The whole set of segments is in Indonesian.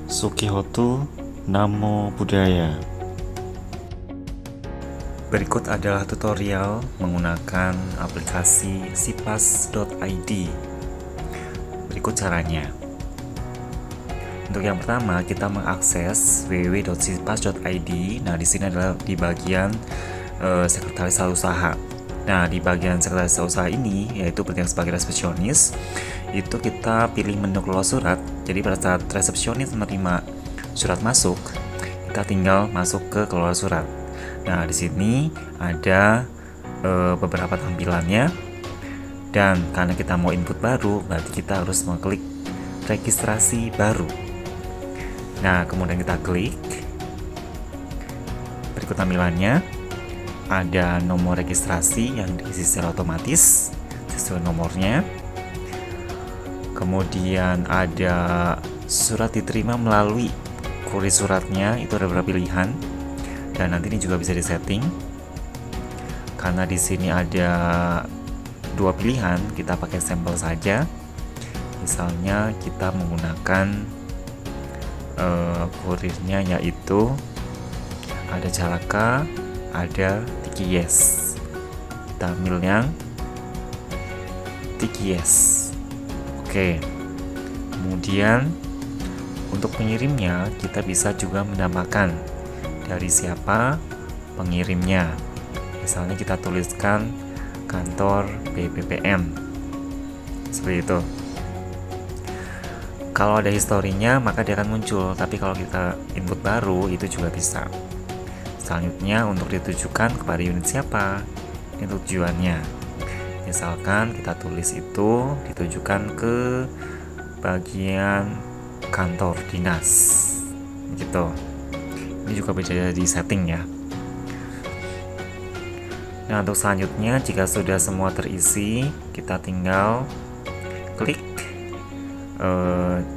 Sukihoto Namo Buddhaya. Berikut adalah tutorial menggunakan aplikasi sipas.id. Berikut caranya. Untuk yang pertama, kita mengakses www.sipas.id. Nah, di sini adalah di bagian sekretaris usaha. Nah, di bagian sekretaris usaha ini, yaitu bertindak sebagai resepsionis, itu kita pilih menu keluar surat. Jadi pada saat resepsionis menerima surat masuk, kita tinggal masuk ke keluar surat. Nah, di sini ada beberapa tampilannya, dan karena kita mau input baru, berarti kita harus mengklik registrasi baru. Nah, kemudian kita klik. Berikut tampilannya, ada nomor registrasi yang diisi secara otomatis sesuai nomornya. Kemudian ada surat diterima melalui kurir suratnya, itu ada beberapa pilihan. Dan nanti ini juga bisa disetting. Karena di sini ada dua pilihan, kita pakai sampel saja. Misalnya kita menggunakan kurirnya, yaitu ada Calaka, ada TKS. Kita ambil yang TKS. Oke. Kemudian untuk pengirimnya, kita bisa juga menambahkan dari siapa pengirimnya. Misalnya kita tuliskan kantor BPPM, seperti itu. Kalau ada historinya, maka dia akan muncul. Tapi kalau kita input baru, itu juga bisa. Selanjutnya, untuk ditujukan kepada unit siapa, ini tujuannya. Misalkan kita tulis itu ditujukan ke bagian kantor dinas, gitu. Ini juga bisa di setting ya. Nah, untuk selanjutnya, jika sudah semua terisi, kita tinggal klik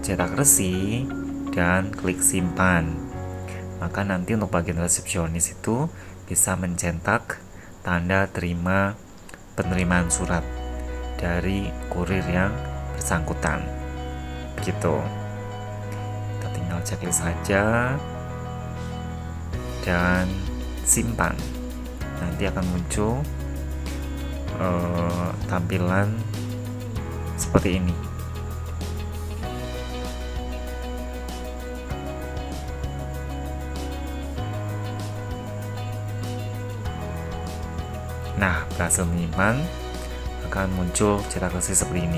cetak resi dan klik simpan. Maka nanti untuk bagian resepsionis itu bisa mencetak tanda terima penerimaan surat dari kurir yang bersangkutan, gitu. Kita tinggal checklist saja dan simpan. Nanti akan muncul tampilan seperti ini. Nah, berhasil menyimpan, akan muncul cetak resi seperti ini.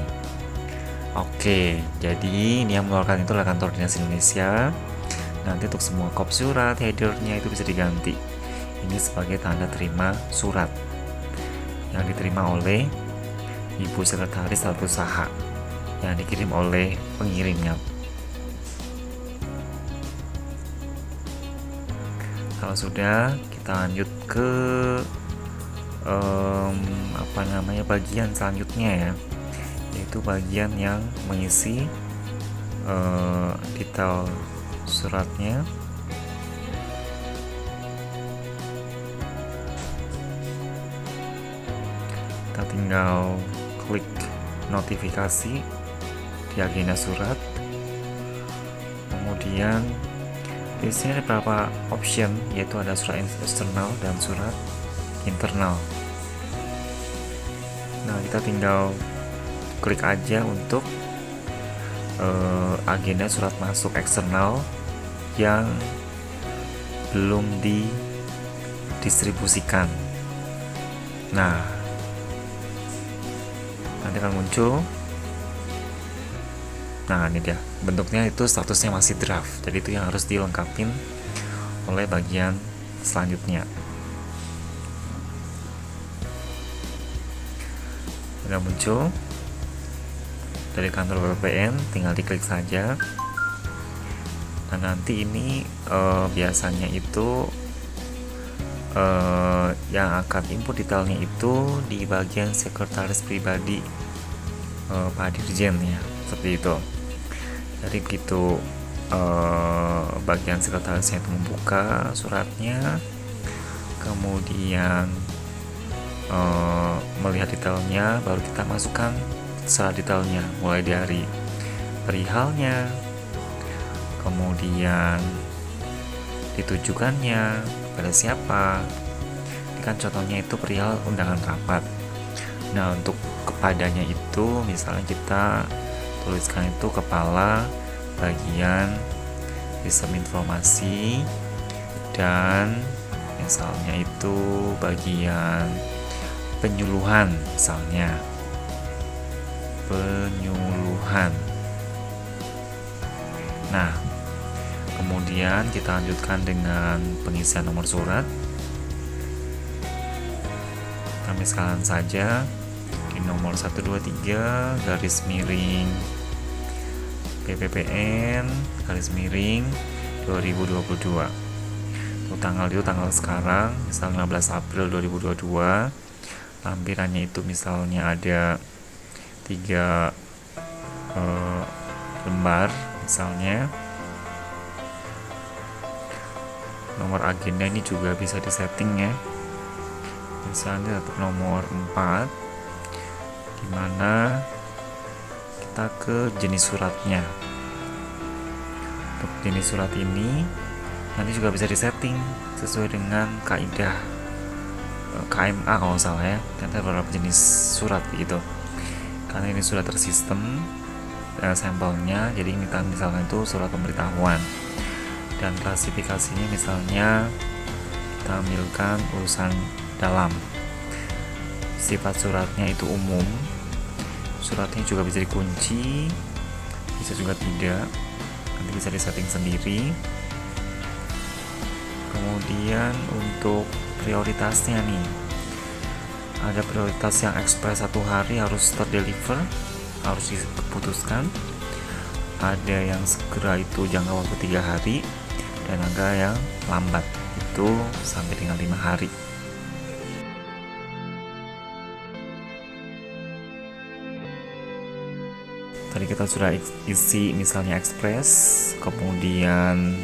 Oke, jadi ini yang mengeluarkan itu adalah kantor dinas Indonesia. Nanti untuk semua kop surat, headernya itu bisa diganti. Ini sebagai tanda terima surat yang diterima oleh Ibu Sekretaris Tata Usaha yang dikirim oleh pengirimnya. Kalau sudah, kita lanjut ke bagian selanjutnya ya, yaitu bagian yang mengisi detail suratnya. Kita tinggal klik notifikasi di agenda surat. Kemudian di sini ada beberapa option, yaitu ada surat eksternal dan surat internal. Nah, kita tinggal klik aja untuk agenda surat masuk eksternal yang belum didistribusikan. Nah, nanti akan muncul. Nah, ini dia bentuknya, itu statusnya masih draft, jadi itu yang harus dilengkapin oleh bagian selanjutnya. Udah muncul dari kantor BPPM, tinggal diklik saja. Nah, nanti ini biasanya itu yang akan input detailnya itu di bagian sekretaris pribadi Pak Dirjen ya, seperti itu. Jadi begitu bagian sekretarisnya itu membuka suratnya, kemudian melihat detailnya, baru kita masukkan secara detailnya, mulai dari perihalnya, kemudian ditujukannya pada siapa. Ini kan contohnya itu perihal undangan rapat. Nah, untuk kepadanya itu misalnya kita tuliskan itu kepala bagian sistem informasi, dan misalnya itu bagian penyuluhan, misalnya penyuluhan. Nah, kemudian kita lanjutkan dengan pengisian nomor surat. Kami sekalian saja di nomor 123 garis miring PPPN garis miring 2022. Untuk tanggal itu tanggal sekarang, misal 15 April 2022. Lampirannya itu misalnya ada 3 lembar misalnya. Nomor agenda ini juga bisa disetting ya. Misalnya untuk nomor 4, dimana kita ke jenis suratnya. Untuk jenis surat ini nanti juga bisa disetting sesuai dengan kaidah KMA kalau salah ya. Nanti ada beberapa jenis surat gitu. Karena ini surat tersistem sampelnya, jadi ini misalnya itu surat pemberitahuan. Dan klasifikasinya misalnya kita ambilkan urusan dalam. Sifat suratnya itu umum. Suratnya juga bisa dikunci, bisa juga tidak. Nanti bisa disetting sendiri. Kemudian untuk prioritasnya nih, ada prioritas yang ekspres 1 hari harus terdeliver, harus diputuskan. Ada yang segera itu jangka waktu 3 hari, dan ada yang lambat itu sampai dengan 5 hari. Tadi kita sudah isi misalnya ekspres, kemudian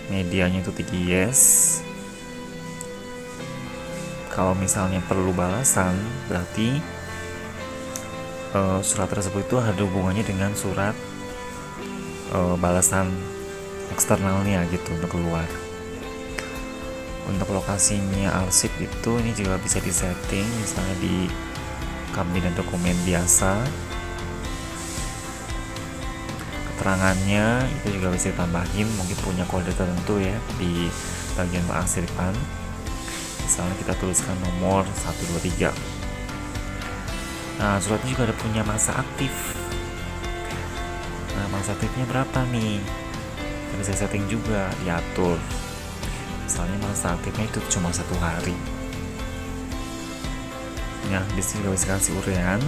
medianya itu 3 yes. Kalau misalnya perlu balasan, berarti surat tersebut itu ada hubungannya dengan surat balasan eksternalnya gitu untuk keluar. Untuk lokasinya arsip itu ini juga bisa disetting, misalnya di kabinet dokumen biasa. Keterangannya itu juga bisa ditambahin, mungkin punya kode tertentu ya di bagian pengarsipkan. Misalnya kita tuliskan nomor 123. Nah, suratnya juga ada punya masa aktif. Nah, masa aktifnya berapa nih? Kita bisa setting juga, diatur. Misalnya masa aktifnya itu cuma 1 hari. Nah, di sini juga bisa kasih uraian.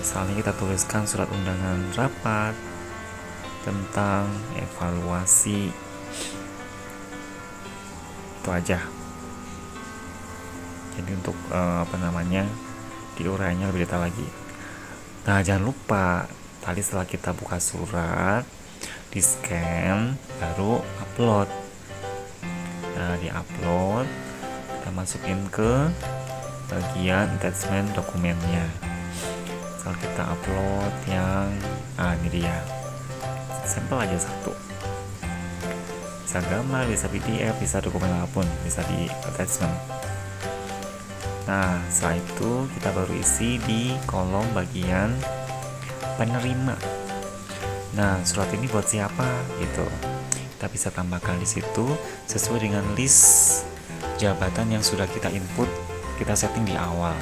Misalnya kita tuliskan surat undangan rapat tentang evaluasi. Itu aja. Jadi untuk diuraiannya lebih detail lagi. Nah, jangan lupa tadi setelah kita buka surat, di scan, baru upload. Nah, di upload kita masukin ke bagian attachment dokumennya. Misal kita upload yang ini dia, sampel aja 1. Bisa gambar, bisa PDF, bisa dokumen apapun, bisa di attachment. Nah, setelah itu kita baru isi di kolom bagian penerima. Nah, surat ini buat siapa gitu. Kita bisa tambahkan di situ sesuai dengan list jabatan yang sudah kita input, kita setting di awal.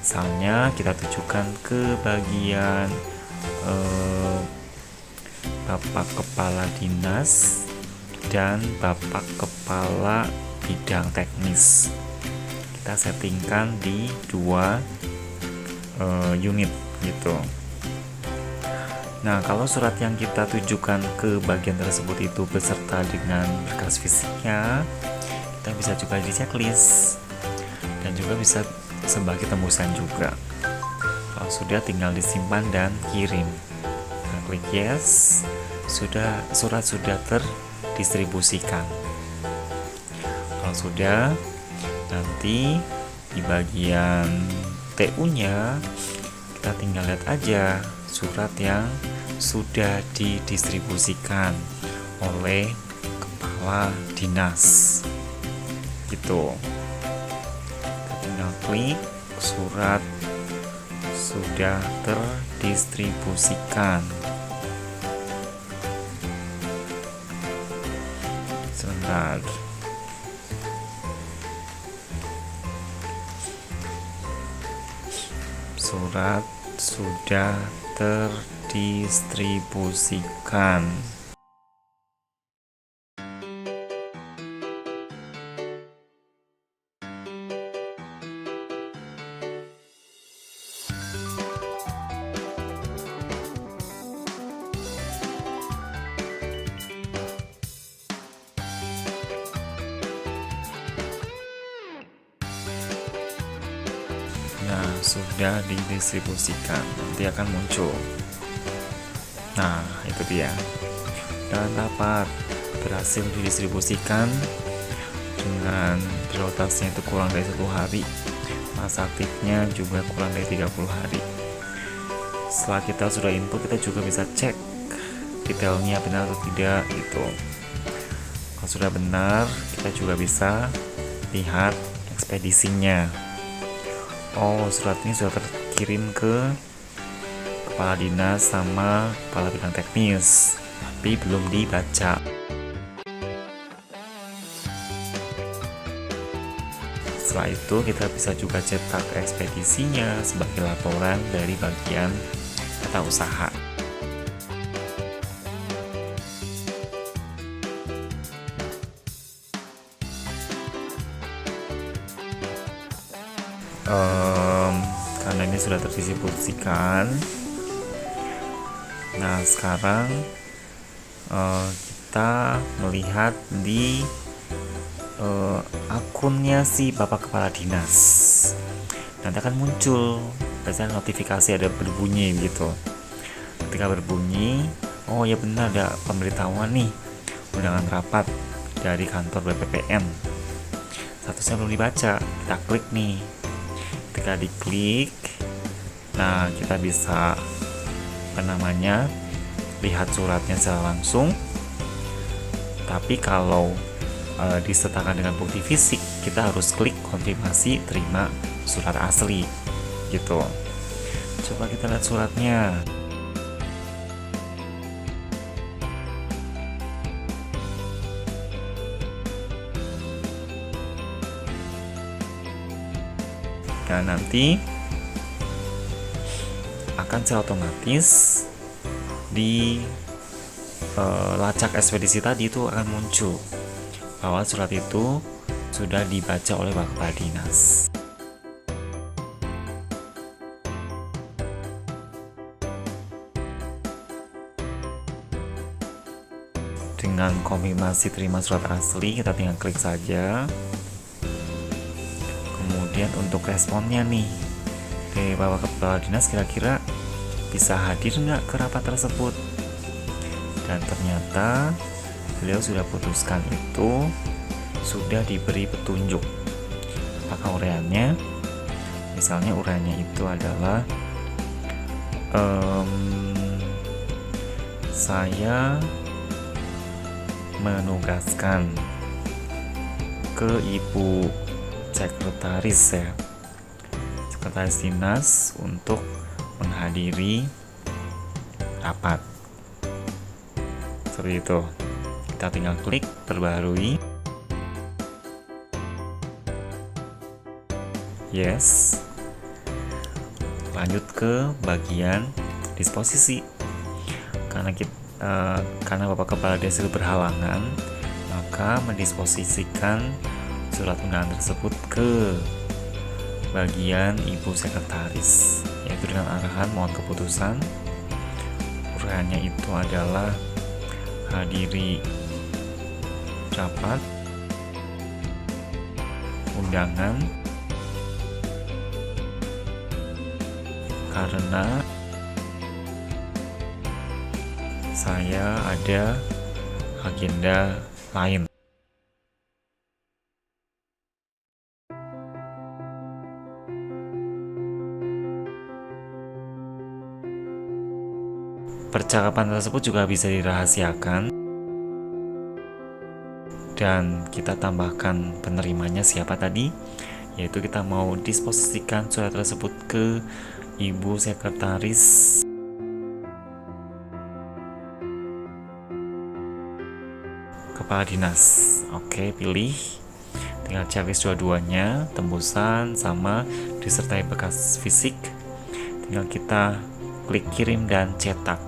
Misalnya kita tujukan ke bagian Bapak Kepala Dinas dan Bapak Kepala Bidang Teknis. Kita settingkan di 2 unit gitu. Nah, kalau surat yang kita tujukan ke bagian tersebut itu beserta dengan berkas fisiknya, kita bisa juga di checklist dan juga bisa sebagai tembusan juga. Kalau sudah, tinggal disimpan dan kirim. Nah, klik yes, surat sudah terdistribusikan. Kalau sudah, nanti di bagian TU-nya kita tinggal lihat aja surat yang sudah didistribusikan oleh kepala dinas gitu. Kita tinggal klik surat sudah terdistribusikan. Sebentar. Surat sudah terdistribusikan. Nah, sudah didistribusikan, nanti akan muncul. Nah, itu dia. Dan dapat berhasil didistribusikan dengan prioritasnya itu kurang dari 1 hari. Masa aktifnya juga kurang dari 30 hari. Setelah kita sudah input, kita juga bisa cek detailnya benar atau tidak gitu. Kalau sudah benar, kita juga bisa lihat ekspedisinya. Oh, surat ini sudah terkirim ke kepala dinas sama kepala bidang teknis, tapi belum dibaca. Setelah itu kita bisa juga cetak ekspedisinya sebagai laporan dari bagian tata usaha. Karena ini sudah terdistribusikan, nah sekarang kita melihat di akunnya si Bapak Kepala Dinas. Nanti akan muncul biasanya notifikasi ada berbunyi gitu. Ketika berbunyi, oh ya benar ada pemberitahuan nih, undangan rapat dari kantor BPPN. Statusnya belum dibaca, kita klik nih. Ketika diklik, nah kita bisa lihat suratnya secara langsung. Tapi kalau disertakan dengan bukti fisik, kita harus klik konfirmasi terima surat asli gitu. Coba kita lihat suratnya. Dan nanti akan secara otomatis di lacak ekspedisi tadi itu akan muncul bahwa surat itu sudah dibaca oleh Pak Kepala Dinas. Dengan konfirmasi terima surat asli, kita tinggal klik saja. Kemudian untuk responnya nih dari Bapak Kepala Dinas, kira-kira bisa hadir nggak ke rapat tersebut. Dan ternyata beliau sudah putuskan itu sudah diberi petunjuk. Apakah uraiannya? Misalnya uraiannya itu adalah saya menugaskan ke Ibu Sekretaris Sekretaris Dinas untuk menghadiri rapat. Seperti itu. Kita tinggal klik perbarui. Yes. Lanjut ke bagian disposisi. Karena Bapak Kepala Desa berhalangan, maka mendisposisikan surat undangan tersebut ke bagian Ibu Sekretaris, yaitu dengan arahan mohon keputusan. Uraiannya itu adalah hadiri rapat undangan karena saya ada agenda lain. percakapan tersebut juga bisa dirahasiakan dan kita tambahkan penerimanya siapa tadi, yaitu kita mau disposisikan surat tersebut ke Ibu Sekretaris Kepala Dinas. Oke, pilih, tinggal checklist dua-duanya, tembusan sama disertai bekas fisik. Tinggal kita klik kirim dan cetak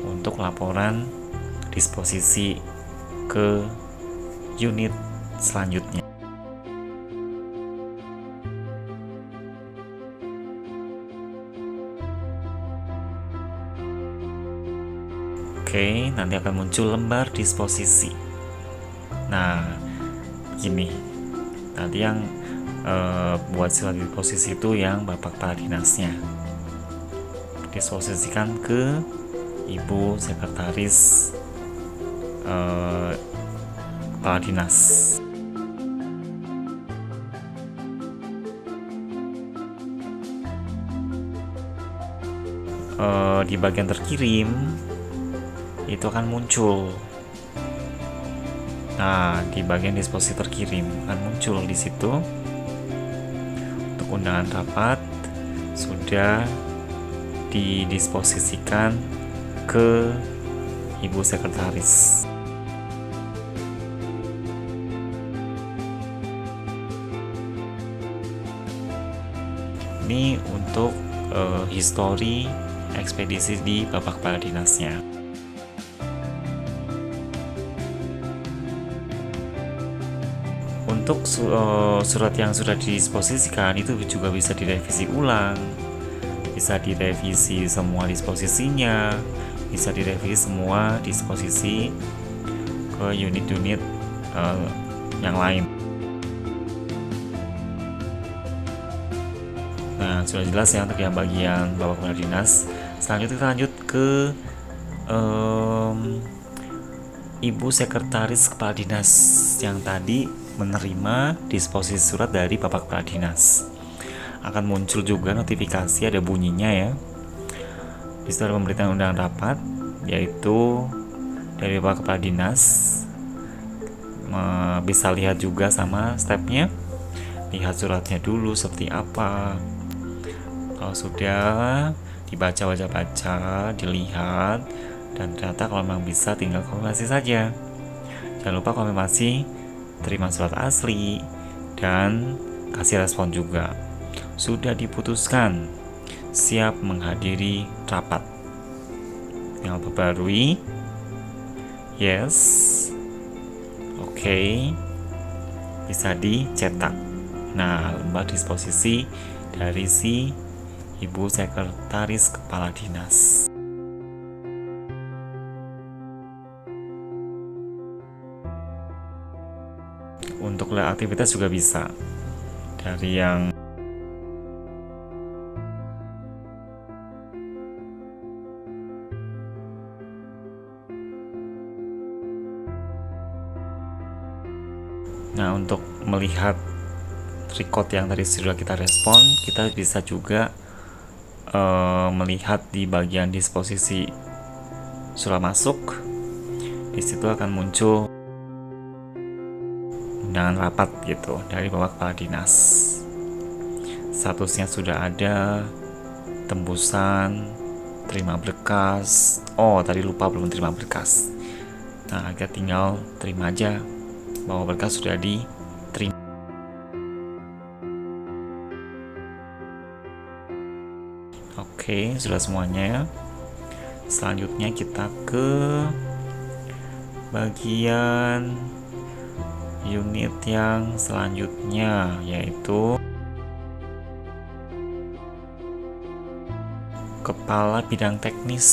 untuk laporan disposisi ke unit selanjutnya. Oke, nanti akan muncul lembar disposisi. Nah, gini, nanti yang buat surat disposisi itu yang Bapak Kepala Dinasnya. Disposisikan ke Ibu Sekretaris Kepala Dinas. Di bagian terkirim itu akan muncul. Nah, di bagian disposisi terkirim akan muncul di situ untuk undangan rapat sudah didisposisikan ke Ibu Sekretaris. Ini untuk histori ekspedisi di Bapak Kepala Dinasnya. Untuk surat yang sudah didisposisikan itu juga bisa direvisi ulang, bisa direvisi semua disposisinya, bisa direvisi semua disposisi ke unit-unit yang lain. Nah, sudah jelas ya untuk yang bagian Bapak Kepala Dinas. Selanjutnya kita lanjut ke Ibu Sekretaris Kepala Dinas yang tadi menerima disposisi surat dari Bapak Kepala Dinas. Akan muncul juga notifikasi, ada bunyinya ya. Di situ ada pemberitaan undangan rapat, yaitu dari Bapak Kepala Dinas. Bisa lihat juga sama stepnya. Lihat suratnya dulu seperti apa. Kalau sudah dibaca, dilihat, dan ternyata kalau memang bisa tinggal konfirmasi saja. Jangan lupa konfirmasi, terima surat asli, dan kasih respon juga. Sudah diputuskan, siap menghadiri rapat. Tinggal perbarui, yes, oke, bisa dicetak. Nah, lembar disposisi dari si Ibu Sekretaris Kepala Dinas. Untuk lihat aktivitas juga bisa dari yang untuk melihat record yang tadi sudah kita respon, kita bisa juga melihat di bagian disposisi surat masuk. Di situ akan muncul undangan rapat gitu dari Bapak Kepala Dinas. Statusnya sudah ada, tembusan, terima berkas. Oh, tadi lupa belum terima berkas. Nah, kita tinggal terima aja bahwa berkas sudah diterima. Oke, sudah semuanya ya. Selanjutnya kita ke bagian unit yang selanjutnya, yaitu Kepala Bidang Teknis.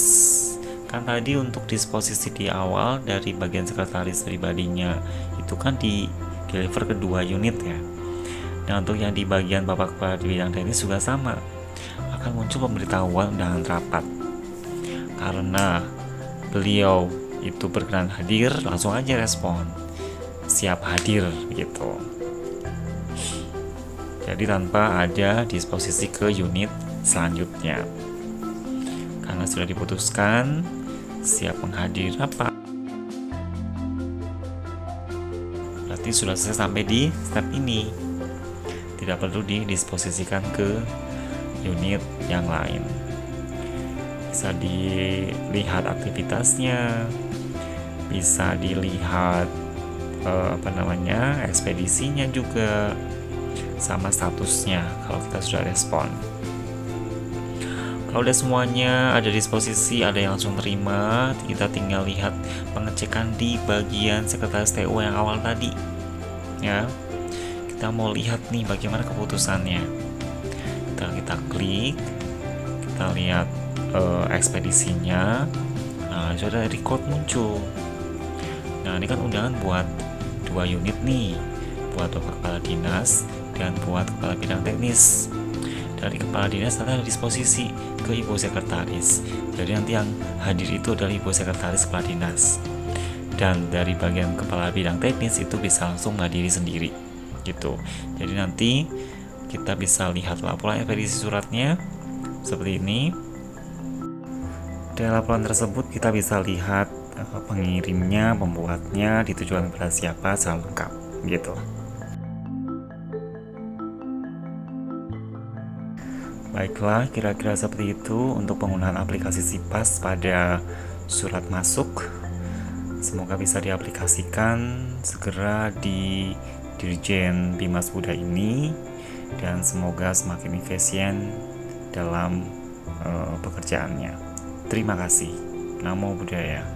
Kan tadi untuk disposisi di awal dari bagian sekretaris pribadinya itu kan di deliver ke 2 unit ya. Nah, untuk yang di bagian Bapak Kepala Bidang Teknis juga sama, akan muncul pemberitahuan undangan rapat. Karena beliau itu berkenan hadir, langsung aja respon, siap hadir gitu. Jadi tanpa ada disposisi ke unit selanjutnya. karena sudah diputuskan siap menghadiri rapat. Berarti sudah selesai sampai di step ini. Tidak perlu didisposisikan ke unit yang lain. Bisa dilihat aktivitasnya, bisa dilihat ekspedisinya juga, sama statusnya kalau kita sudah respon. Kalau udah semuanya ada disposisi, ada yang langsung terima, kita tinggal lihat pengecekan di bagian sekretaris TO yang awal tadi ya. Kita mau lihat nih bagaimana keputusannya. Kita klik, kita lihat ekspedisinya. Nah, sudah record muncul. Nah, ini kan undangan buat 2 unit nih, buat kepala dinas dan buat kepala bidang teknis. Dari kepala dinas ada disposisi ke ibu sekretaris, jadi nanti yang hadir itu adalah ibu sekretaris kepala dinas, dan dari bagian kepala bidang teknis itu bisa langsung menghadiri sendiri gitu. Jadi nanti kita bisa lihat laporan ekspedisi suratnya seperti ini. Dari laporan tersebut kita bisa lihat pengirimnya, pembuatnya, ditujukan kepada siapa secara lengkap gitu. Baiklah, kira-kira seperti itu untuk penggunaan aplikasi SIPAS pada surat masuk. Semoga bisa diaplikasikan segera di Dirjen Bimas Buda ini, dan semoga semakin efisien dalam pekerjaannya. Terima kasih. Namo Buddhaya.